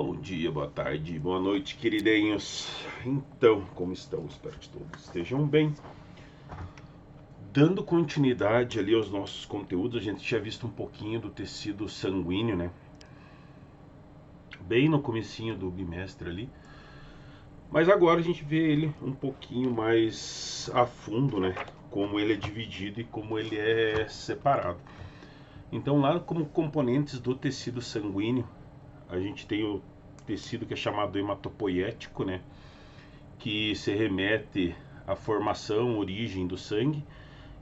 Bom dia, boa tarde, boa noite, queridinhos. Então, como estão? Espero que todos estejam bem. Dando continuidade ali aos nossos conteúdos, a gente tinha visto um pouquinho do tecido sanguíneo, né? Bem no comecinho do bimestre ali. Mas agora a gente vê ele um pouquinho mais a fundo, né? Como ele é dividido e como ele é separado. Então, lá como componentes do tecido sanguíneo, a gente tem o tecido que é chamado hematopoético, né? Que se remete à formação, origem do sangue,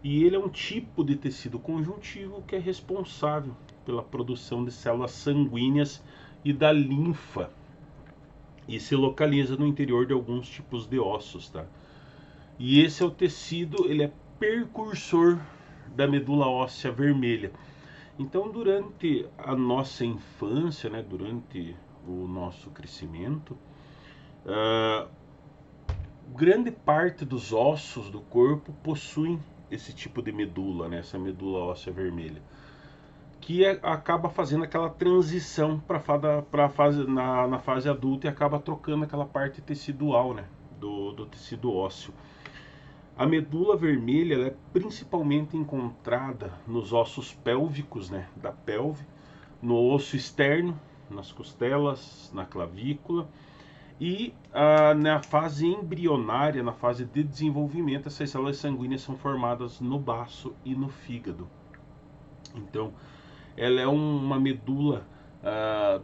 e ele é um tipo de tecido conjuntivo que é responsável pela produção de células sanguíneas e da linfa, e se localiza no interior de alguns tipos de ossos, tá? E esse é o tecido, ele é precursor da medula óssea vermelha. Então, durante a nossa infância, né, durante o nosso crescimento, grande parte dos ossos do corpo possuem esse tipo de medula, né? Essa medula óssea vermelha, que acaba fazendo aquela transição para fase na fase adulta e acaba trocando aquela parte tecidual, né? Do tecido ósseo. A medula vermelha ela é principalmente encontrada nos ossos pélvicos, né? Da pelve, no osso externo, nas costelas, na clavícula. E na fase embrionária, na fase de desenvolvimento, essas células sanguíneas são formadas no baço e no fígado. Então, ela é uma medula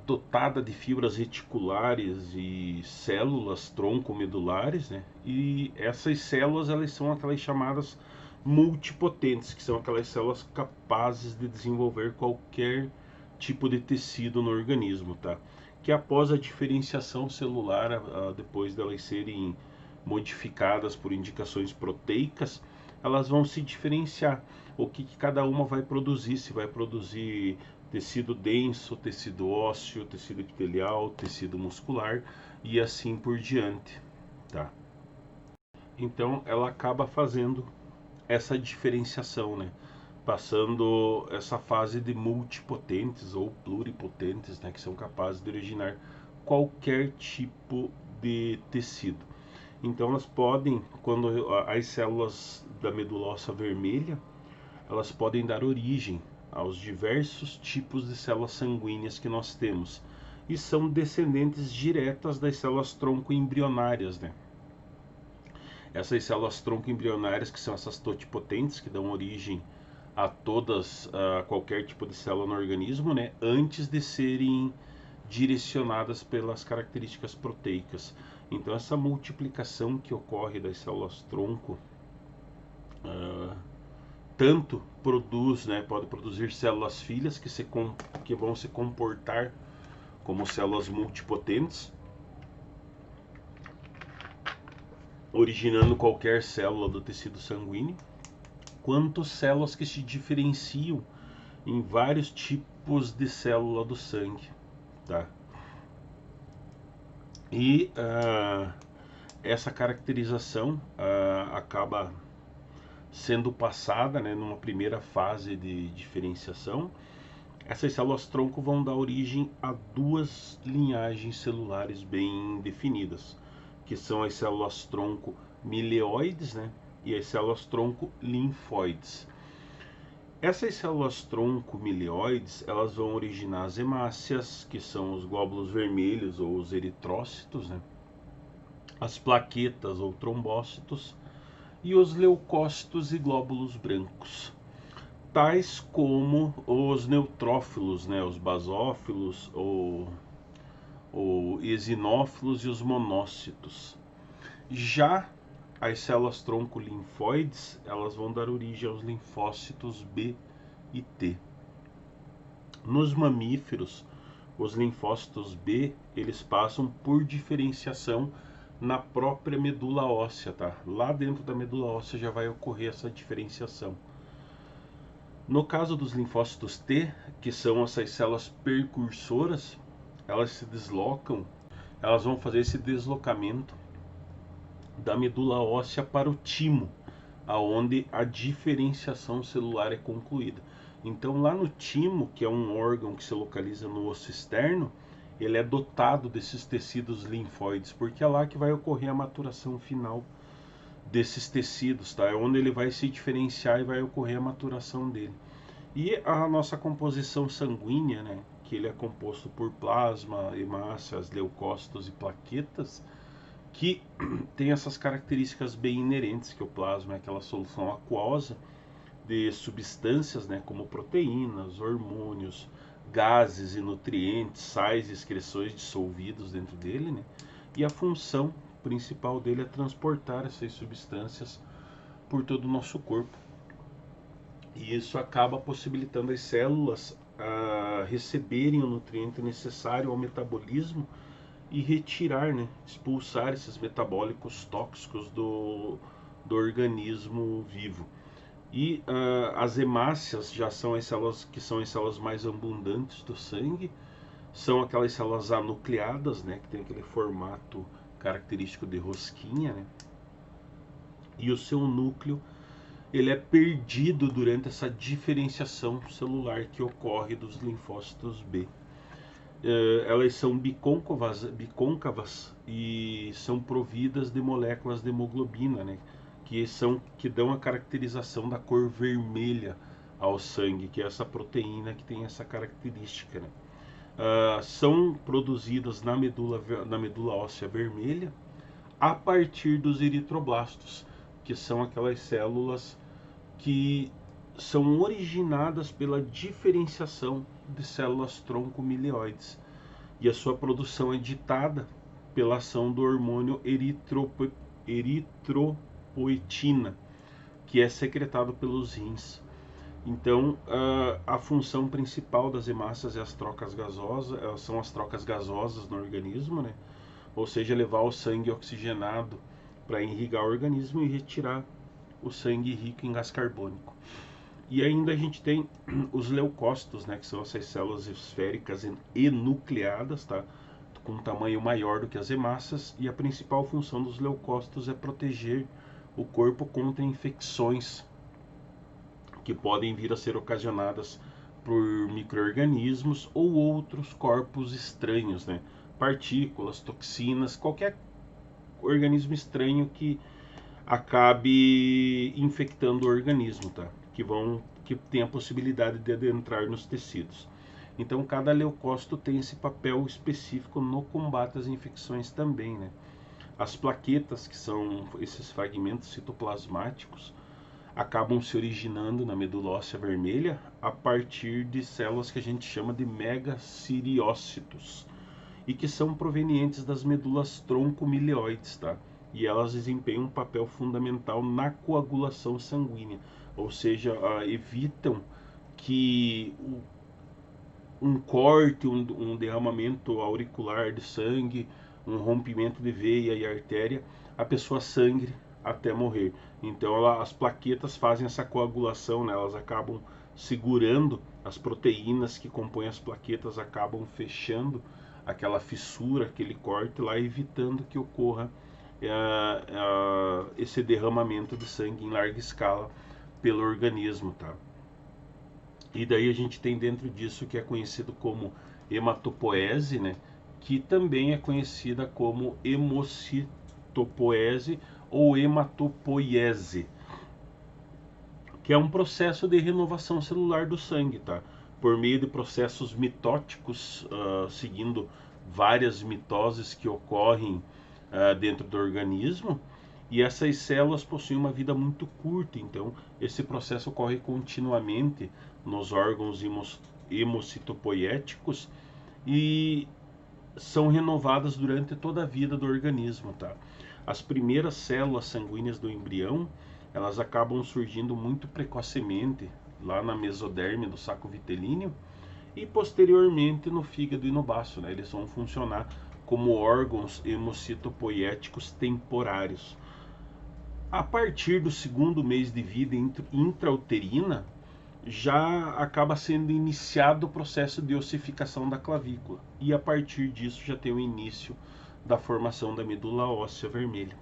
dotada de fibras reticulares e células troncomedulares, né? E essas células elas são aquelas chamadas multipotentes, que são aquelas células capazes de desenvolver qualquer tipo de tecido no organismo, tá? Que após a diferenciação celular, depois delas serem modificadas por indicações proteicas, elas vão se diferenciar. O que cada uma vai produzir, se vai produzir tecido denso, tecido ósseo, tecido epitelial, tecido muscular e assim por diante, tá? Então ela acaba fazendo essa diferenciação, né? Passando essa fase de multipotentes ou pluripotentes, né? Que são capazes de originar qualquer tipo de tecido. Então elas podem, quando as células da medula óssea vermelha, elas podem dar origem aos diversos tipos de células sanguíneas que nós temos e são descendentes diretas das células tronco embrionárias, né? Essas células tronco embrionárias, que são essas totipotentes, que dão origem a qualquer tipo de célula no organismo, né? Antes de serem direcionadas pelas características proteicas. Então essa multiplicação que ocorre das células tronco tanto produz, né, pode produzir células filhas que vão se comportar como células multipotentes, originando qualquer célula do tecido sanguíneo, quanto células que se diferenciam em vários tipos de célula do sangue, tá? E essa caracterização acaba sendo passada, né, numa primeira fase de diferenciação. Essas células tronco vão dar origem a duas linhagens celulares bem definidas, que são as células tronco mieloides, né, e as células tronco linfóides. Essas células tronco mieloides, elas vão originar as hemácias, que são os glóbulos vermelhos ou os eritrócitos, né, as plaquetas ou trombócitos e os leucócitos e glóbulos brancos, tais como os neutrófilos, né, os basófilos ou eosinófilos e os monócitos. Já as células tronco linfóides, elas vão dar origem aos linfócitos B e T. Nos mamíferos, os linfócitos B, eles passam por diferenciação na própria medula óssea, tá? Lá dentro da medula óssea já vai ocorrer essa diferenciação. No caso dos linfócitos T, que são essas células precursoras, elas se deslocam, elas vão fazer esse deslocamento da medula óssea para o timo, aonde a diferenciação celular é concluída. Então lá no timo, que é um órgão que se localiza no osso externo, ele é dotado desses tecidos linfóides, porque é lá que vai ocorrer a maturação final desses tecidos, tá? É onde ele vai se diferenciar e vai ocorrer a maturação dele. E a nossa composição sanguínea, né, que ele é composto por plasma, hemácias, leucócitos e plaquetas, que tem essas características bem inerentes, que o plasma é aquela solução aquosa de substâncias, né, como proteínas, hormônios, gases e nutrientes, sais e excreções dissolvidos dentro dele, né? E a função principal dele é transportar essas substâncias por todo o nosso corpo. E isso acaba possibilitando as células a receberem o nutriente necessário ao metabolismo e retirar, né, expulsar esses metabólicos tóxicos do organismo vivo. E as hemácias já são as células que são as células mais abundantes do sangue, são aquelas células anucleadas, né, que tem aquele formato característico de rosquinha, né? E o seu núcleo ele é perdido durante essa diferenciação celular que ocorre dos linfócitos B. Elas são bicôncavas e são providas de moléculas de hemoglobina, né? Que dão a caracterização da cor vermelha ao sangue, que é essa proteína que tem essa característica, né? São produzidas na medula óssea vermelha a partir dos eritroblastos, que são aquelas células que são originadas pela diferenciação de células tronco milioides. E a sua produção é ditada pela ação do hormônio eritropoetina, que é secretado pelos rins. Então, a função principal das hemácias é as trocas gasosas, são as trocas gasosas no organismo, né? Ou seja, levar o sangue oxigenado para irrigar o organismo e retirar o sangue rico em gás carbônico. E ainda a gente tem os leucócitos, né, que são essas células esféricas enucleadas, tá? Com um tamanho maior do que as hemácias, e a principal função dos leucócitos é proteger o corpo contra infecções que podem vir a ser ocasionadas por micro-organismos ou outros corpos estranhos, né? Partículas, toxinas, qualquer organismo estranho que acabe infectando o organismo, tá? Que tem a possibilidade de adentrar nos tecidos. Então, cada leucócito tem esse papel específico no combate às infecções também, né? As plaquetas, que são esses fragmentos citoplasmáticos, acabam se originando na medula óssea vermelha a partir de células que a gente chama de megaciriócitos e que são provenientes das medulas tronco-milioides, tá? E elas desempenham um papel fundamental na coagulação sanguínea, ou seja, evitam que um corte, um derramamento auricular de sangue, um rompimento de veia e artéria, a pessoa sangre até morrer. Então as plaquetas fazem essa coagulação, né? Elas acabam segurando as proteínas que compõem as plaquetas, acabam fechando aquela fissura, aquele corte lá, evitando que ocorra esse derramamento de sangue em larga escala pelo organismo, tá? E daí a gente tem dentro disso que é conhecido como hematopoese, né? Que também é conhecida como hemocitopoese ou hematopoiese, que é um processo de renovação celular do sangue, tá? Por meio de processos mitóticos, seguindo várias mitoses que ocorrem dentro do organismo, e essas células possuem uma vida muito curta, então esse processo ocorre continuamente nos órgãos hemocitopoiéticos e são renovadas durante toda a vida do organismo, tá? As primeiras células sanguíneas do embrião, elas acabam surgindo muito precocemente lá na mesoderme do saco vitelíneo e posteriormente no fígado e no baço, né? Eles vão funcionar como órgãos hemocitopoiéticos temporários. A partir do segundo mês de vida intrauterina, já acaba sendo iniciado o processo de ossificação da clavícula. E a partir disso já tem o início da formação da medula óssea vermelha,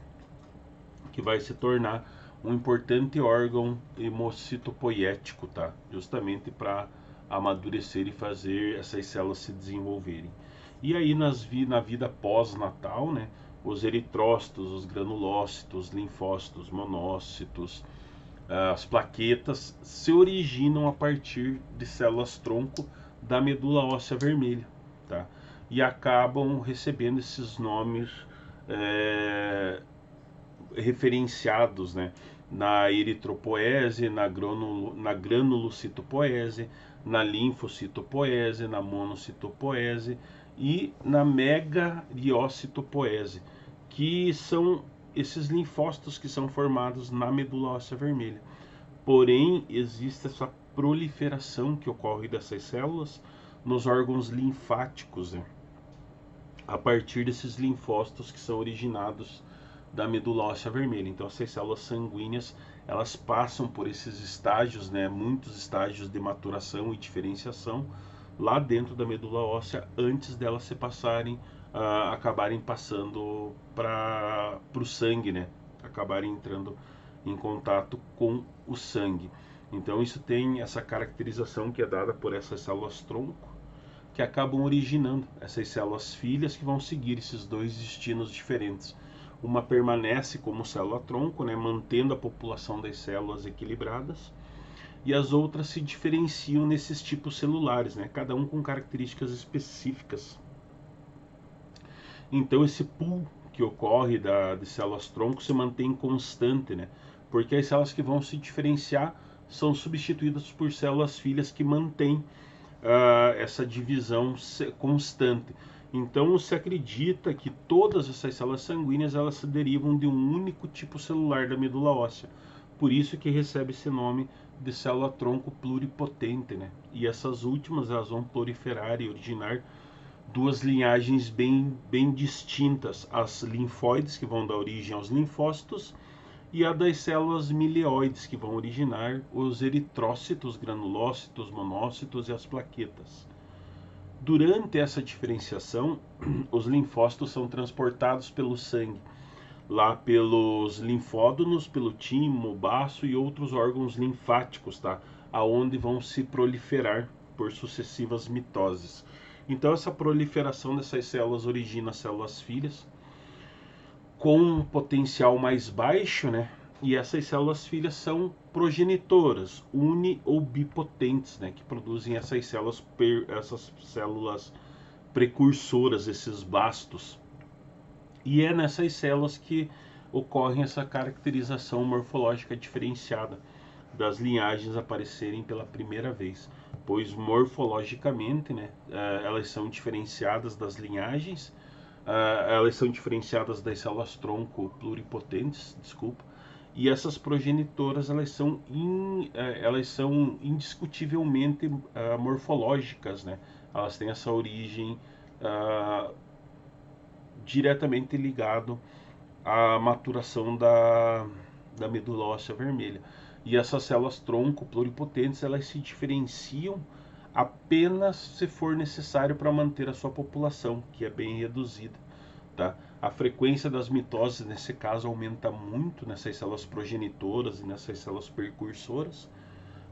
que vai se tornar um importante órgão hemocitopoiético, tá? Justamente para amadurecer e fazer essas células se desenvolverem. E aí na vida pós-natal, né, os eritrócitos, os granulócitos, linfócitos, monócitos, as plaquetas se originam a partir de células-tronco da medula óssea vermelha, tá? E acabam recebendo esses nomes é, referenciados, né, na eritropoese, na granulocitopoese, na linfocitopoese, na monocitopoese e na megariocitopoese, que são esses linfócitos que são formados na medula óssea vermelha. Porém, existe essa proliferação que ocorre dessas células nos órgãos linfáticos, né? A partir desses linfócitos que são originados da medula óssea vermelha. Então, essas células sanguíneas, elas passam por esses estágios, né, muitos estágios de maturação e diferenciação lá dentro da medula óssea antes delas se passarem, acabarem passando para o sangue, né, acabarem entrando em contato com o sangue. Então, isso tem essa caracterização que é dada por essas células tronco, que acabam originando essas células filhas que vão seguir esses dois destinos diferentes. Uma permanece como célula-tronco, né, mantendo a população das células equilibradas, e as outras se diferenciam nesses tipos celulares, né, cada um com características específicas. Então esse pool que ocorre de células-tronco se mantém constante, né, porque as células que vão se diferenciar são substituídas por células-filhas que mantêm essa divisão constante. Então se acredita que todas essas células sanguíneas elas se derivam de um único tipo celular da medula óssea. Por isso que recebe esse nome de célula-tronco pluripotente, né? E essas últimas elas vão proliferar e originar duas linhagens bem distintas: as linfóides, que vão dar origem aos linfócitos, e a das células milioides, que vão originar os eritrócitos, granulócitos, monócitos e as plaquetas. Durante essa diferenciação, os linfócitos são transportados pelo sangue, lá pelos linfódonos, pelo timo, baço e outros órgãos linfáticos, tá? Aonde vão se proliferar por sucessivas mitoses. Então essa proliferação dessas células origina células filhas com um potencial mais baixo, né? E essas células filhas são progenitoras, uni ou bipotentes, né? Que produzem essas células precursoras, esses bastos. E é nessas células que ocorre essa caracterização morfológica diferenciada das linhagens aparecerem pela primeira vez, pois morfologicamente, né, elas são diferenciadas das linhagens, elas são diferenciadas das células tronco pluripotentes, desculpa, e essas progenitoras elas são indiscutivelmente morfológicas, né? Elas têm essa origem diretamente ligado à maturação da medula óssea vermelha. E essas células tronco pluripotentes elas se diferenciam apenas se for necessário para manter a sua população, que é bem reduzida. Tá? A frequência das mitoses, nesse caso, aumenta muito nessas células progenitoras e nessas células precursoras.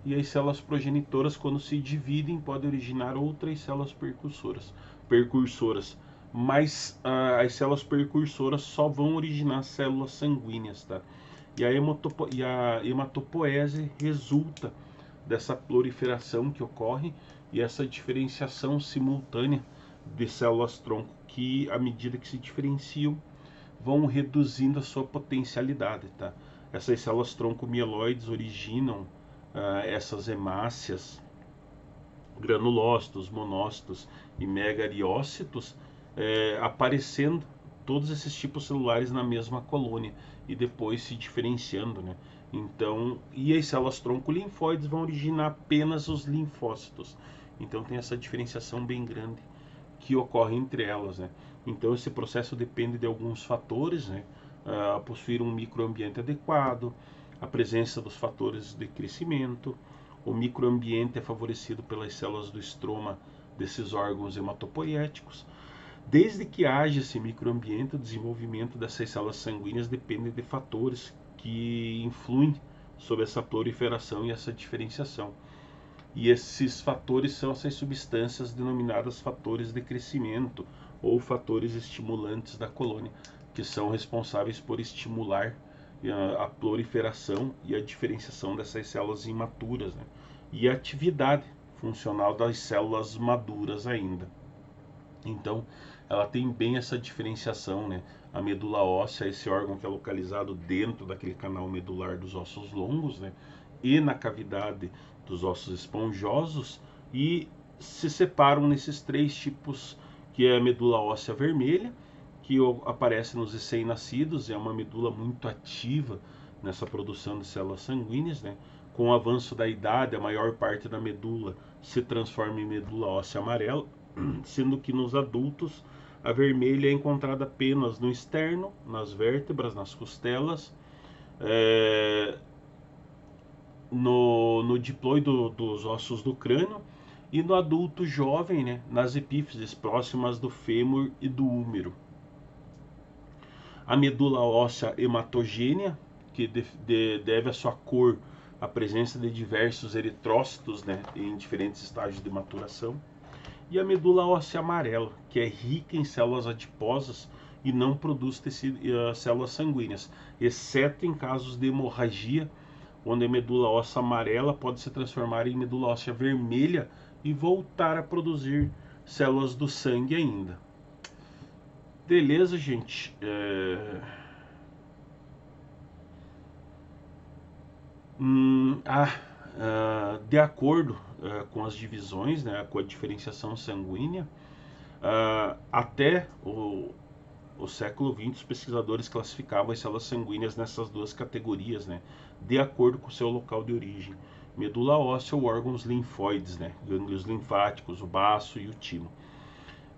E as células progenitoras, quando se dividem, podem originar outras células precursoras. Mas as células precursoras só vão originar células sanguíneas, tá? E a hematopoese resulta dessa proliferação que ocorre e essa diferenciação simultânea de células-tronco que, à medida que se diferenciam, vão reduzindo a sua potencialidade, tá? Essas células-tronco mieloides originam essas hemácias, granulócitos, monócitos e megariócitos, aparecendo todos esses tipos celulares na mesma colônia e depois se diferenciando, né? Então, e as células tronco linfóides vão originar apenas os linfócitos. Então tem essa diferenciação bem grande que ocorre entre elas, né? Então esse processo depende de alguns fatores, né? Possuir um microambiente adequado, a presença dos fatores de crescimento, o microambiente é favorecido pelas células do estroma desses órgãos hematopoéticos. Desde que haja esse microambiente, o desenvolvimento dessas células sanguíneas depende de fatores que influem sobre essa proliferação e essa diferenciação. E esses fatores são essas substâncias denominadas fatores de crescimento ou fatores estimulantes da colônia, que são responsáveis por estimular a proliferação e a diferenciação dessas células imaturas, né? E a atividade funcional das células maduras ainda. Então, ela tem bem essa diferenciação, né? A medula óssea, esse órgão que é localizado dentro daquele canal medular dos ossos longos, né? E na cavidade dos ossos esponjosos, e se separam nesses três tipos, que é a medula óssea vermelha, que aparece nos recém-nascidos, é uma medula muito ativa nessa produção de células sanguíneas, né? Com o avanço da idade, a maior parte da medula se transforma em medula óssea amarela, sendo que nos adultos a vermelha é encontrada apenas no externo, nas vértebras, nas costelas, no diploide dos ossos do crânio e no adulto jovem, né, nas epífises próximas do fêmur e do húmero. A medula óssea hematogênea, que deve a sua cor à presença de diversos eritrócitos, né, em diferentes estágios de maturação. E a medula óssea amarela, que é rica em células adiposas e não produz células sanguíneas, exceto em casos de hemorragia, onde a medula óssea amarela pode se transformar em medula óssea vermelha e voltar a produzir células do sangue ainda. Beleza, gente? De acordo com as divisões, né, com a diferenciação sanguínea, até o século XX, os pesquisadores classificavam as células sanguíneas nessas duas categorias, né, de acordo com o seu local de origem. Medula óssea ou órgãos linfóides, né, gânglios linfáticos, o baço e o timo.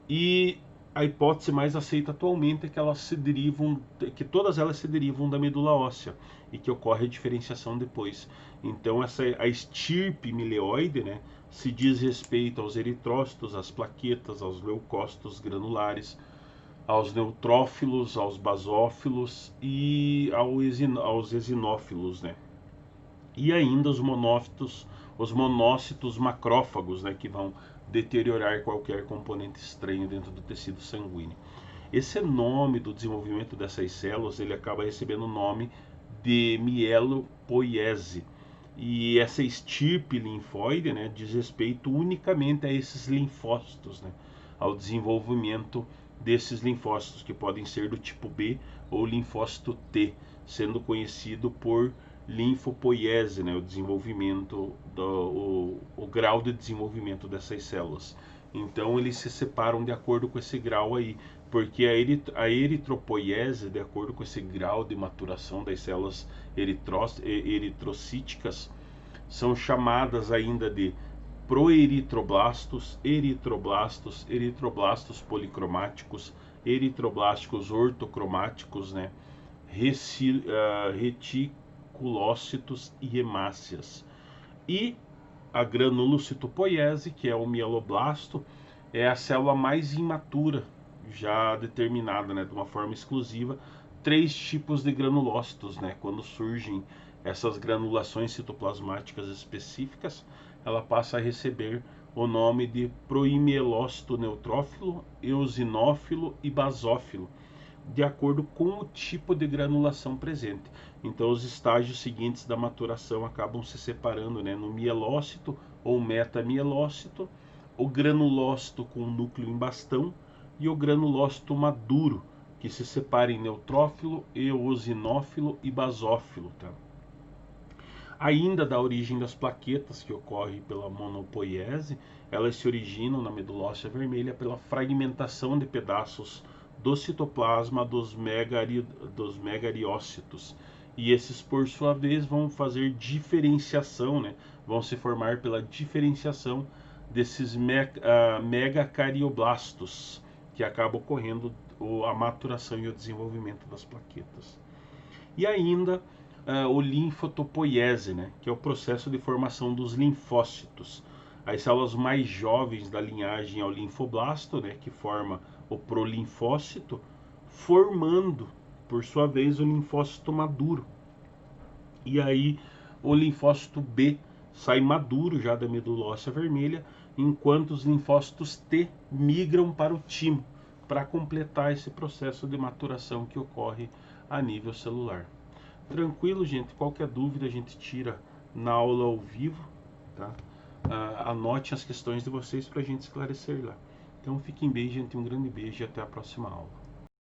E a hipótese mais aceita atualmente é que elas se derivam, que todas elas se derivam da medula óssea e que ocorre a diferenciação depois. Então a estirpe mileoide, né, se diz respeito aos eritrócitos, às plaquetas, aos leucócitos granulares, aos neutrófilos, aos basófilos e aos eosinófilos, né? E ainda os monócitos macrófagos, né, que vão deteriorar qualquer componente estranho dentro do tecido sanguíneo. Esse nome do desenvolvimento dessas células, ele acaba recebendo o nome de mielopoiese. E essa estirpe linfóide, né, diz respeito unicamente a esses linfócitos, né, ao desenvolvimento desses linfócitos, que podem ser do tipo B ou linfócito T, sendo conhecido por linfopoiese, né, o desenvolvimento, o grau de desenvolvimento dessas células. Então eles se separam de acordo com esse grau aí, porque a eritropoiese, de acordo com esse grau de maturação das células eritrocíticas, são chamadas ainda de proeritroblastos, eritroblastos policromáticos, eritroblásticos ortocromáticos, né, reticulócitos e hemácias. E a granulocitopoiese, que é o mieloblasto, é a célula mais imatura, já determinada, né, de uma forma exclusiva, 3 tipos de granulócitos, né, quando surgem essas granulações citoplasmáticas específicas, ela passa a receber o nome de proimielócito neutrófilo, eosinófilo e basófilo, de acordo com o tipo de granulação presente. Então os estágios seguintes da maturação acabam se separando, né, no mielócito ou metamielócito, o granulócito com núcleo em bastão e o granulócito maduro, que se separa em neutrófilo, eosinófilo e basófilo. Tá? Ainda da origem das plaquetas, que ocorre pela monopoiese, elas se originam na medula óssea vermelha pela fragmentação de pedaços do citoplasma dos megariócitos. E esses, por sua vez, vão fazer diferenciação, né? Vão se formar pela diferenciação desses megacardioblastos, que acaba ocorrendo a maturação e o desenvolvimento das plaquetas. E ainda o linfotopoiese, né, que é o processo de formação dos linfócitos. As células mais jovens da linhagem é o linfoblasto, né, que forma o prolinfócito, formando, por sua vez, o linfócito maduro. E aí o linfócito B, sai maduro já da medula óssea vermelha, enquanto os linfócitos T migram para o timo, para completar esse processo de maturação que ocorre a nível celular. Tranquilo, gente? Qualquer dúvida a gente tira na aula ao vivo, tá? Anote as questões de vocês para a gente esclarecer lá. Então fiquem bem, gente. Um grande beijo e até a próxima aula.